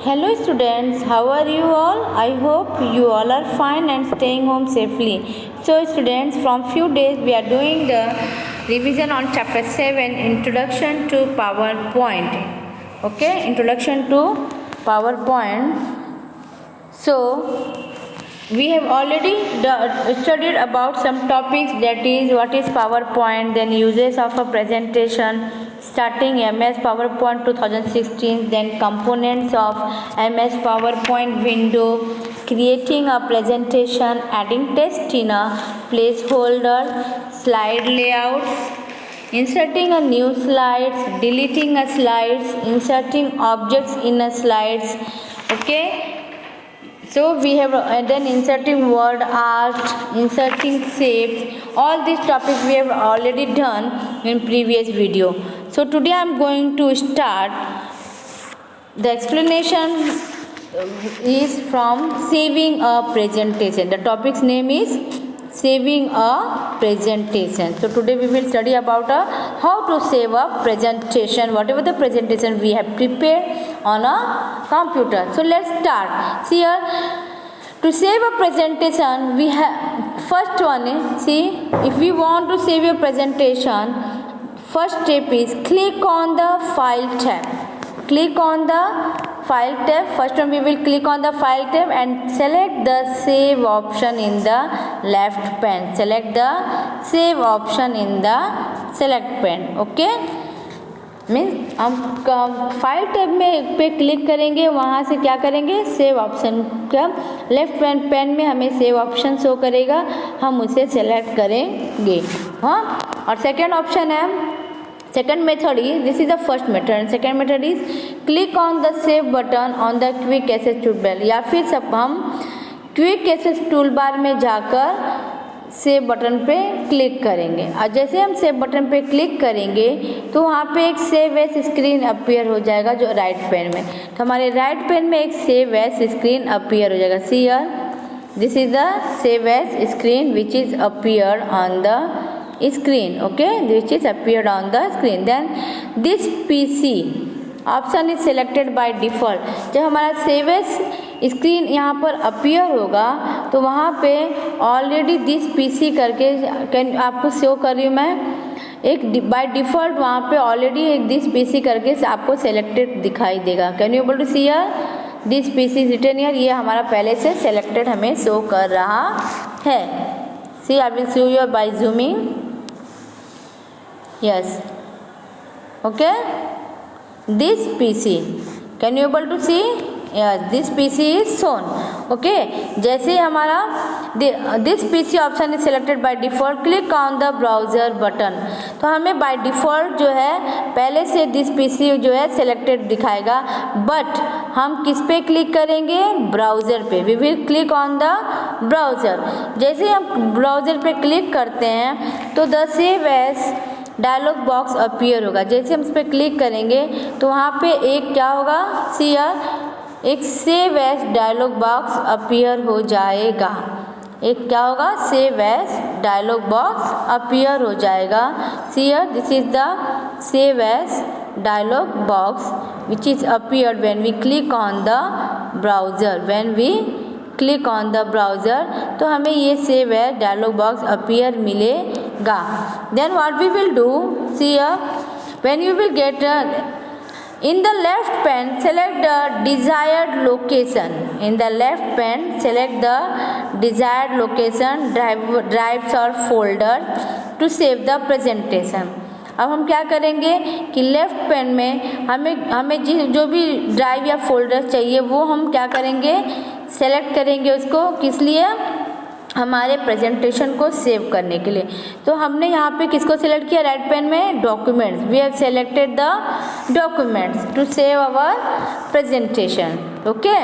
Hello students, how are you all? I hope you all are fine and staying home safely. So students, from few days we are doing the revision on chapter 7, Introduction to PowerPoint. Okay, Introduction to PowerPoint. So we have already studied about some topics, that is what is PowerPoint, then uses of a presentation, starting MS PowerPoint 2016, then components of MS PowerPoint window, creating a presentation, adding text in a placeholder, slide layouts, inserting a new slides, deleting a slides, inserting objects in a slides. Okay, so we have then inserting word art, inserting shapes. All these topics we have already done in previous video. So today I am going to start. The explanation is from saving a presentation. The topic's name is saving a presentation. So today we will study about how to save a presentation, whatever the presentation we have prepared on a computer. So let's start. See here, to save a presentation we have first one is, see, if we want to save a presentation, first step is click on the file tab. Click on the file tab. First one we will click on the file tab and select the save option in the left pane. Select the save option in the select pane. Okay, means हम file tab में पे click करेंगे, वहाँ से क्या करेंगे, save option का left pan में हमें सेव ऑप्शन शो करेगा, हम उसे सेलेक्ट करेंगे. हाँ, और सेकेंड ऑप्शन है, second method is, this is the first method and second method is click on the save button on the quick access toolbar. या फिर सब हम क्विक एक्सेस टूल बार में जाकर सेव बटन पे क्लिक करेंगे. और जैसे हम सेव बटन पे क्लिक करेंगे तो वहाँ पे एक सेव एज स्क्रीन अपीयर हो जाएगा जो राइट पैन में. तो हमारे राइट पैन में एक सेव एज स्क्रीन अपीयर हो जाएगा. See here, this is the save as screen which is appear on the screen. Okay, which is appeared on the screen. Then this PC option is selected by default. जब हमारा save as screen यहाँ पर appear होगा तो वहाँ पे already this PC करके आपको शो कर रही हूँ मैं, एक बाय डिफ़ॉल्ट वहाँ पे ऑलरेडी एक दिस PC करके आपको सेलेक्टेड दिखाई देगा. Can you able to see here, this PC is written here. ये हमारा पहले से सेलेक्टेड हमें शो कर रहा है. See, I will show you by zooming. Yes, okay, this PC, can you able to see? Yes, this PC is shown. Okay, जैसे हमारा this PC option is selected by default, click on the browser button. तो हमें by default जो है पहले से this PC जो है selected दिखाएगा, but हम किस पे क्लिक करेंगे, ब्राउज़र पे. we will click on the browser. जैसे हम ब्राउज़र पे क्लिक करते हैं तो the save as dialog box appear होगा. जैसे हम इस पर क्लिक करेंगे तो वहाँ पे एक क्या होगा, सी हियर, एक save as dialog box appear हो जाएगा. एक क्या होगा, save as dialog box appear हो जाएगा. See here, this is the save as dialog box which is appeared when we click on the browser. When we click on the browser तो हमें ये save as dialog box appear मिलेगा. Then what we will do, see here, when you will get in the left pane select the desired location. In the left pane select the desired location, drives or folder to save the presentation. अब हम क्या करेंगे कि left pen में हमें जो भी drive या फोल्डर चाहिए वो हम क्या करेंगे, सेलेक्ट करेंगे उसको. किस लिए, हमारे प्रेजेंटेशन को सेव करने के लिए. तो हमने यहाँ पे किसको सेलेक्ट किया, राइट पेन में documents. We have selected the documents to save our presentation. Okay,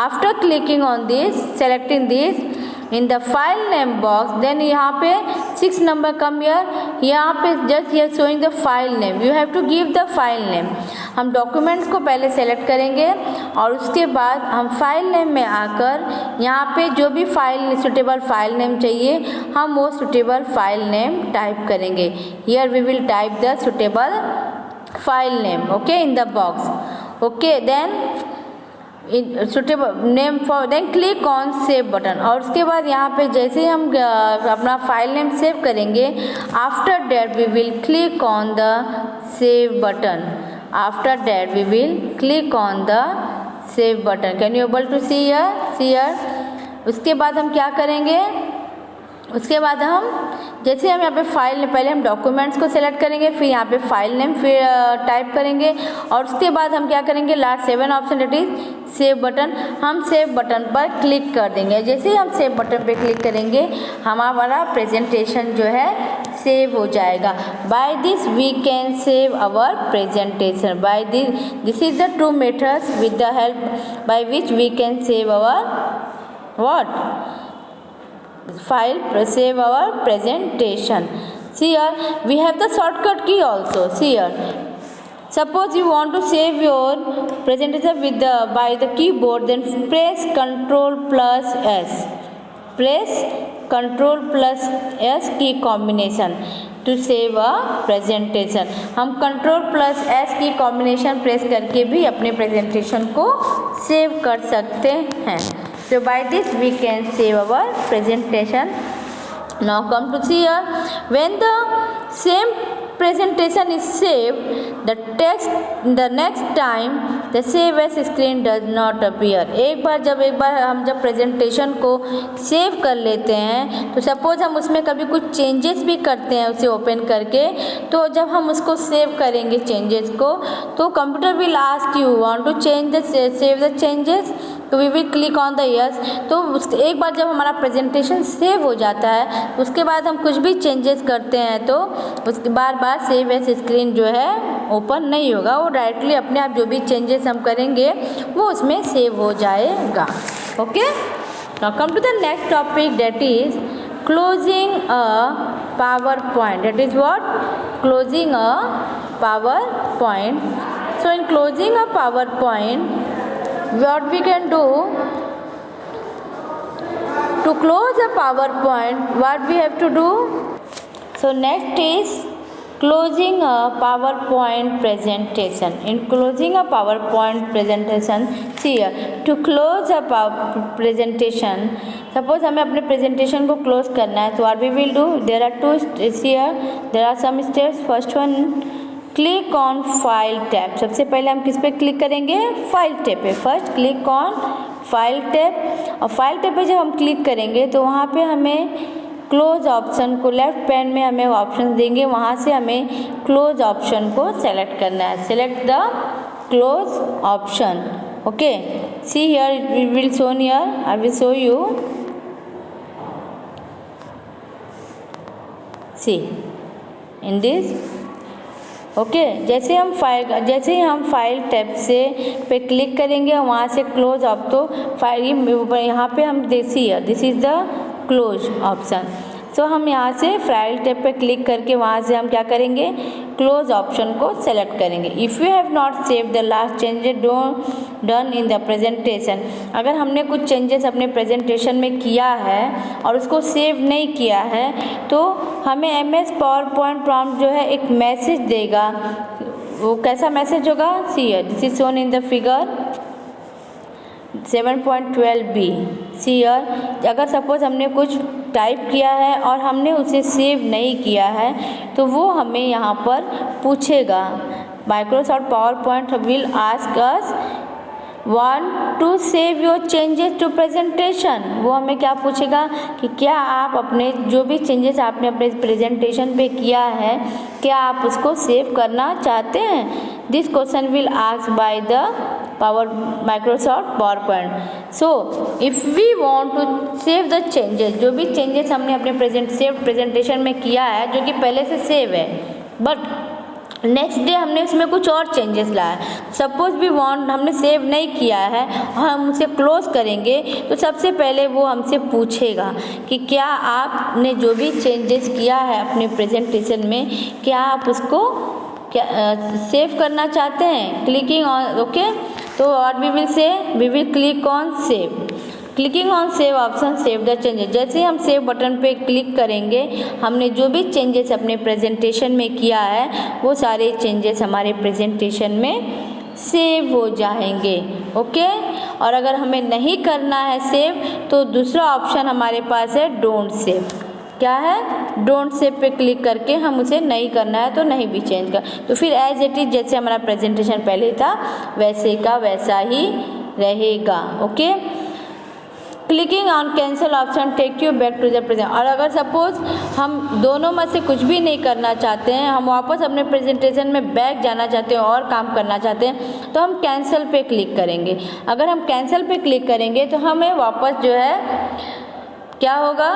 after clicking on this, selecting this in the file name box, then यहाँ पे 6 नंबर कम हियर, यहाँ पे just here showing the file name. You have to give the file name. हम documents को पहले select करेंगे और उसके बाद हम फाइल नेम में आकर यहाँ पे जो भी फाइल सुटेबल फाइल नेम चाहिए हम वो सुटेबल फाइल नेम टाइप करेंगे. Here we will type the suitable file name, okay, in the box. Okay, then suitable name for, then click on save button. और उसके बाद यहाँ पे जैसे ही हम अपना फाइल नेम सेव करेंगे, after that we will click on the save button. After that we will click on the save button. Can you able to see here? उसके बाद हम क्या करेंगे, उसके बाद हम जैसे हम यहाँ पे फाइल, पहले हम डॉक्यूमेंट्स को सिलेक्ट करेंगे, फिर यहाँ पे फाइल नेम फिर टाइप करेंगे, और उसके बाद हम क्या करेंगे, last 7 option that is save button, हम सेव बटन पर क्लिक कर देंगे। जैसे ही हम सेव बटन पे क्लिक करेंगे, हमारा प्रेजेंटेशन जो है सेव हो जाएगा। By this we can save our presentation. By this is the 2 methods with the help by which we can save our what file, save our presentation. See here we have the shortcut key also. See here, suppose you want to save your presentation with by the keyboard, then press Ctrl plus S. Press Ctrl plus S key combination to save a presentation. हम Ctrl plus S की combination press करके भी अपने presentation को save कर सकते हैं। So by this we can save our presentation. Now come to see here, when the same presentation is saved, the text the next time the save as screen does not appear. एक बार हम जब presentation को save कर लेते हैं, तो suppose हम उसमें कभी कुछ चेंजेस भी करते हैं उसे ओपन करके, तो जब हम उसको सेव करेंगे चेंजेस को, तो computer will ask you want to change the save the changes, तो we will click on the yes. तो एक बार जब हमारा प्रेजेंटेशन सेव हो जाता है, उसके बाद हम कुछ भी चेंजेस करते हैं, तो उसके बार सेव एज स्क्रीन जो है ओपन नहीं होगा, वो डायरेक्टली अपने आप जो भी चेंजेस हम करेंगे वो उसमें सेव हो जाएगा। Okay, now come to the next topic that is closing a PowerPoint. That is what? Closing a PowerPoint. So in closing a PowerPoint, what we can do to close a PowerPoint, what we have to do? So next is closing a PowerPoint presentation. In closing a PowerPoint presentation, see here, to close a presentation, suppose हमें अपने presentation को close करना है, तो what we will do? There are two steps here. There are some steps. First one, click on file tab. सबसे पहले हम किस पे क्लिक करेंगे? फाइल टैब पे। First click on file tab, और फाइल टैब पे जब हम क्लिक करेंगे तो वहाँ पे हमें क्लोज ऑप्शन को, लेफ्ट पैन में हमें ऑप्शन देंगे, वहाँ से हमें क्लोज ऑप्शन को सेलेक्ट करना है। Select the close option. Okay, see here it will shown here, I will show you. See in this, okay, जैसे ही हम फाइल टैब से पे क्लिक करेंगे, वहाँ से क्लोज ऑफ, तो फाइल यहाँ पे हम देखिए this is the close option. So हम यहाँ से फाइल टैब पे क्लिक करके वहाँ से हम क्या करेंगे? क्लोज ऑप्शन को सेलेक्ट करेंगे। If you have not save the last changes done in the presentation, अगर हमने कुछ चेंजेस अपने प्रेजेंटेशन में किया है और उसको सेव नहीं किया है, तो हमें MS PowerPoint प्रॉम्प्ट जो है एक मैसेज देगा। वो कैसा मैसेज होगा? See here, this is shown in the figure 7.12b। See here, अगर सपोज हमने कुछ टाइप किया है और हमने उसे सेव नहीं किया है, तो वो हमें यहाँ पर पूछेगा। Microsoft PowerPoint will ask us want to save your changes to presentation. वो हमें क्या पूछेगा कि क्या आप अपने जो भी चेंजेस आपने अपने प्रेजेंटेशन पे किया है, क्या आप उसको सेव करना चाहते हैं? This question will ask by the Microsoft PowerPoint. So if we want to save the changes, जो भी चेंजेस हमने अपने सेव प्रेजेंटेशन में किया है, जो कि पहले से सेव है, बट नेक्स्ट डे हमने उसमें कुछ और चेंजेस लाया, सपोज वी वांट, हमने सेव नहीं किया है और हम उसे क्लोज करेंगे, तो सबसे पहले वो हमसे पूछेगा कि क्या आपने जो भी चेंजेस किया है अपने प्रेजेंटेशन में, क्या आप उसको सेव करना चाहते हैं? क्लिकिंग ऑन, ओके, तो what we will say, we will click on save. Clicking on save option save the changes. जैसे ही हम सेव बटन पे क्लिक करेंगे, हमने जो भी चेंजेस अपने प्रेजेंटेशन में किया है, वो सारे चेंजेस हमारे प्रेजेंटेशन में सेव हो जाएंगे। ओके, और अगर हमें नहीं करना है सेव तो दूसरा ऑप्शन हमारे पास है डोंट सेव। क्या है? डोंट सेव पे क्लिक करके हम उसे नहीं करना है तो नहीं भी चेंज कर, तो फिर एज इट इज जैसे हमारा प्रेजेंटेशन पहले था वैसे का वैसा ही रहेगा। Okay, clicking on cancel option take you back to the present. और अगर सपोज हम दोनों में से कुछ भी नहीं करना चाहते हैं, हम वापस अपने प्रेजेंटेशन में बैक जाना चाहते हैं और काम करना चाहते हैं, तो हम कैंसिल पे क्लिक करेंगे। अगर हम कैंसिल पे क्लिक करेंगे तो हमें वापस जो है क्या होगा,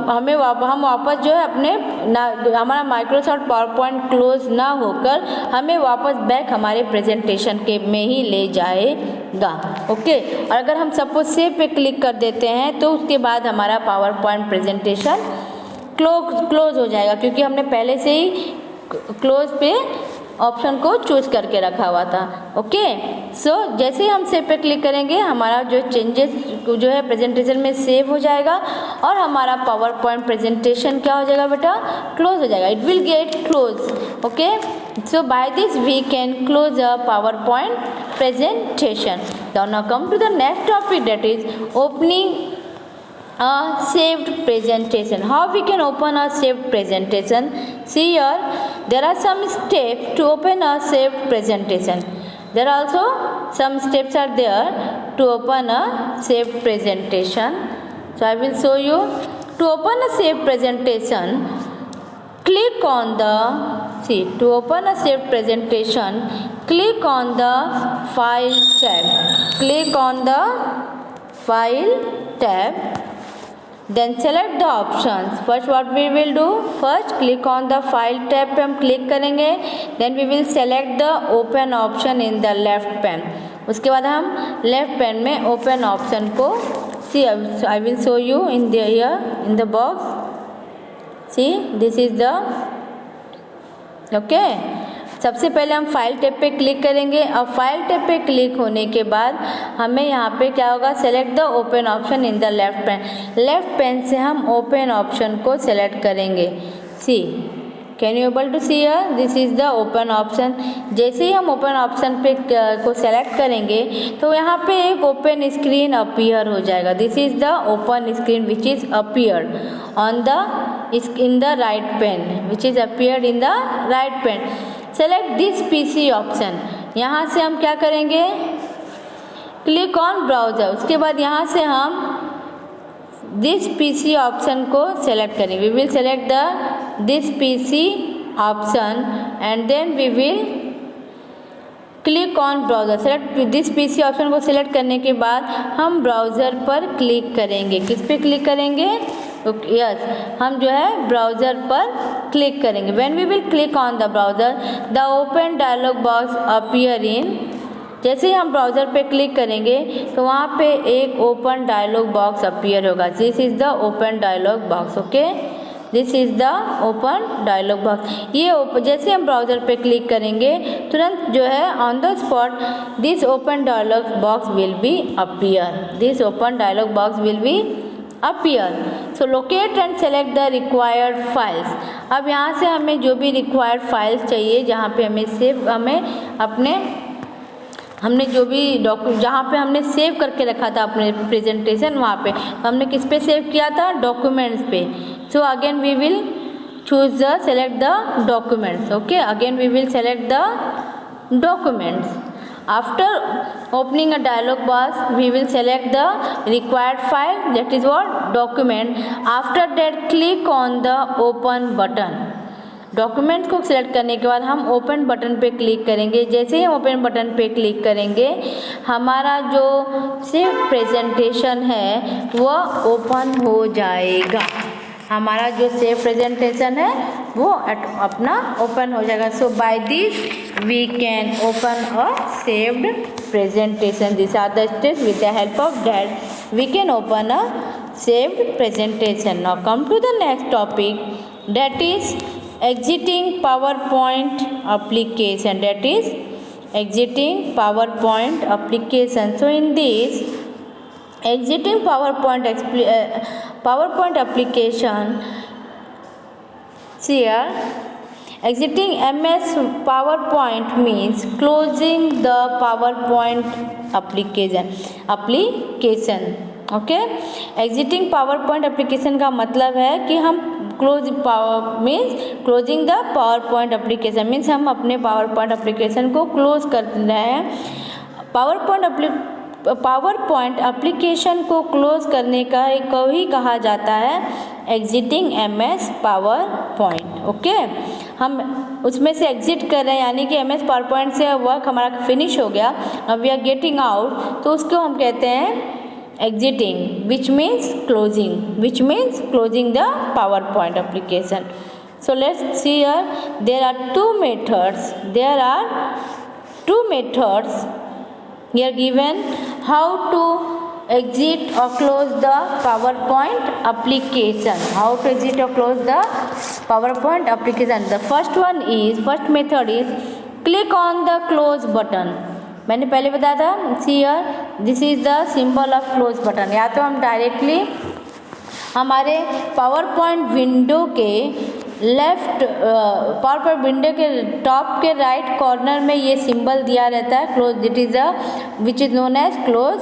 हम वापस जो है अपने हमारा माइक्रोसॉफ्ट पावर पॉइंट क्लोज ना होकर हमें वापस बैक हमारे प्रेजेंटेशन के में ही ले जाएगा। ओके, और अगर हम सपोज सेव पे क्लिक कर देते हैं तो उसके बाद हमारा पावर पॉइंट प्रेजेंटेशन क्लोज हो जाएगा, क्योंकि हमने पहले से ही क्लोज पे ऑप्शन को चूज करके रखा हुआ था। ओके, सो जैसे ही हम सेव पे क्लिक करेंगे हमारा जो चेंजेस जो है प्रेजेंटेशन में सेव हो जाएगा और हमारा पावर पॉइंट प्रेजेंटेशन क्या हो जाएगा बेटा, क्लोज हो जाएगा। It will get close. Okay, so by this we can close a PowerPoint presentation. Now come to the next topic, that is opening a saved presentation. How we can open a saved presentation? See here, there are some steps to open a saved presentation. There are also some steps are there to open a saved presentation. So I will show you. To open a saved presentation, click on the to open a saved presentation, click on the file tab. Click on the file tab. Then select the options. First what we will do, first click on the file tab पे हम click करेंगे, then we will select the open option in the left pane. उसके बाद हम left pan में open option को I will show you in the here in the box. See, this is the okay. सबसे पहले हम file tab पे click करेंगे और फाइल टैब पे क्लिक होने के बाद हमें यहाँ पे क्या होगा, select the open option in the left pane. Left pane से हम ओपन ऑप्शन को सेलेक्ट करेंगे। See, can you able to see here, this is the open option. जैसे ही हम ओपन ऑप्शन पे को सेलेक्ट करेंगे तो यहाँ पे एक ओपन स्क्रीन अपीयर हो जाएगा। This is the open screen which is appeared on the in the right pane, which is appeared in the right pane. Select this PC option. यहाँ से हम क्या करेंगे, क्लिक ऑन ब्राउज़र। उसके बाद यहाँ से हम दिस PC ऑप्शन को सेलेक्ट करेंगे। We will select the this PC option and then we will click on browser. Select this PC option को सेलेक्ट करने के बाद हम ब्राउज़र पर क्लिक करेंगे। किस पे क्लिक करेंगे, यस हम जो है ब्राउज़र पर क्लिक करेंगे। When we will click on the browser the open dialog box appear in. जैसे ही हम ब्राउज़र पे क्लिक करेंगे तो वहाँ पे एक ओपन डायलॉग बॉक्स अपीयर होगा। This is the open dialog box. Okay, this is the open dialog box. ये जैसे हम ब्राउज़र पे क्लिक करेंगे तुरंत जो है on the spot this open dialog box will be appear. This open dialog box will be appear. So locate and select the required files. अब यहाँ से हमें जो भी रिक्वायर्ड फाइल्स चाहिए जहाँ पे हमने जो भी जहाँ पे हमने सेव करके रखा था अपने प्रेजेंटेशन, वहाँ पे हमने किस पे सेव किया था, डॉक्यूमेंट्स पे। So again we will choose the select the documents. Okay, again we will select the documents. After opening a dialog box, we will select the required file, that is what, document. After that, click on the open button. Document को select करने के बाद हम open button पे click करेंगे। जैसे ही हम ओपन बटन पे क्लिक करेंगे हमारा जो सेव प्रेजेंटेशन है वह ओपन हो जाएगा। हमारा जो सेव प्रेजेंटेशन है वो अपना ओपन हो जाएगा। So by this we can open a saved presentation. This are the steps with the help of that we can open a saved presentation. Now come to the next topic, that is exiting PowerPoint application. That is exiting PowerPoint application. So in this exiting PowerPoint application, see here Exiting MS PowerPoint means closing the PowerPoint application. Okay, exiting PowerPoint application का मतलब है कि हम closing the PowerPoint application means हम अपने PowerPoint application को close कर रहे हैं। पावरपॉइंट एप्लीकेशन को क्लोज करने को ही कहा जाता है एग्जिटिंग MS पावरपॉइंट। ओके, हम उसमें से एग्जिट कर रहे हैं, यानी कि MS पावरपॉइंट से वर्क हमारा फिनिश हो गया, अब वी आर गेटिंग आउट, तो उसको हम कहते हैं exiting, which means closing the PowerPoint application. So let's see here, there are two methods here given how to exit or close the PowerPoint application. The first method is click on the close button. मैंने पहले बताया था, see here this is the symbol of close button. या तो हम directly हमारे PowerPoint window के PowerPoint window के टॉप के राइट कॉर्नर में ये सिंबल दिया रहता है close, it is which is known as close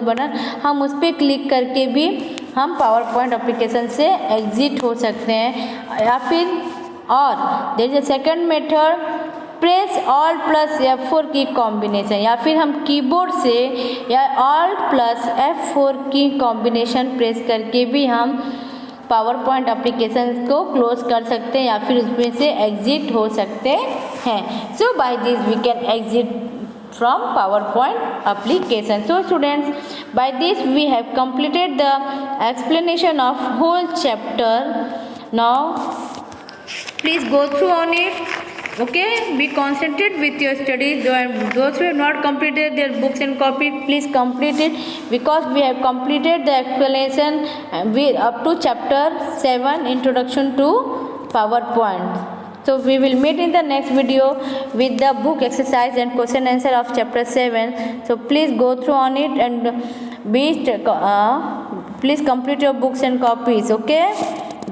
button, हम उस पर क्लिक करके भी हम पावरपॉइंट एप्लीकेशन से एग्जिट हो सकते हैं। या फिर और there is a second method, press Alt + F4 की कॉम्बिनेशन, या फिर हम कीबोर्ड से या Alt + F4 की कॉम्बिनेशन प्रेस करके भी हम पावरपॉइंट एप्लीकेशन को क्लोज कर सकते हैं या फिर उसमें से एग्जिट हो सकते हैं। So by this we can exit from PowerPoint application. So students, by this we have completed the explanation of whole chapter. Now please go through on it. Okay, be concentrated with your studies. Those who have not completed their books and copy, please complete it, because we have completed the explanation up to chapter 7, introduction to PowerPoint. So we will meet in the next video with the book exercise and question answer of chapter 7. So please go through on it and please complete your books and copies. Okay,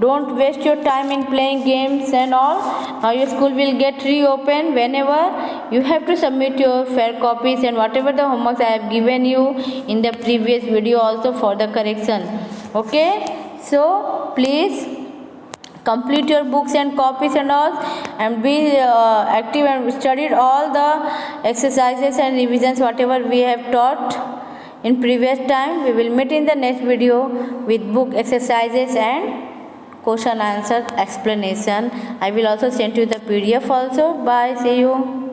don't waste your time in playing games and all. Now your school will get reopened. Whenever you have to submit your fair copies and whatever the homeworks I have given you in the previous video also for the correction. Okay, so please complete your books and copies and all, and be active and studied all the exercises and revisions whatever we have taught in previous time. We will meet in the next video with book exercises and question answer explanation. I will also send you the PDF also. Bye, see you.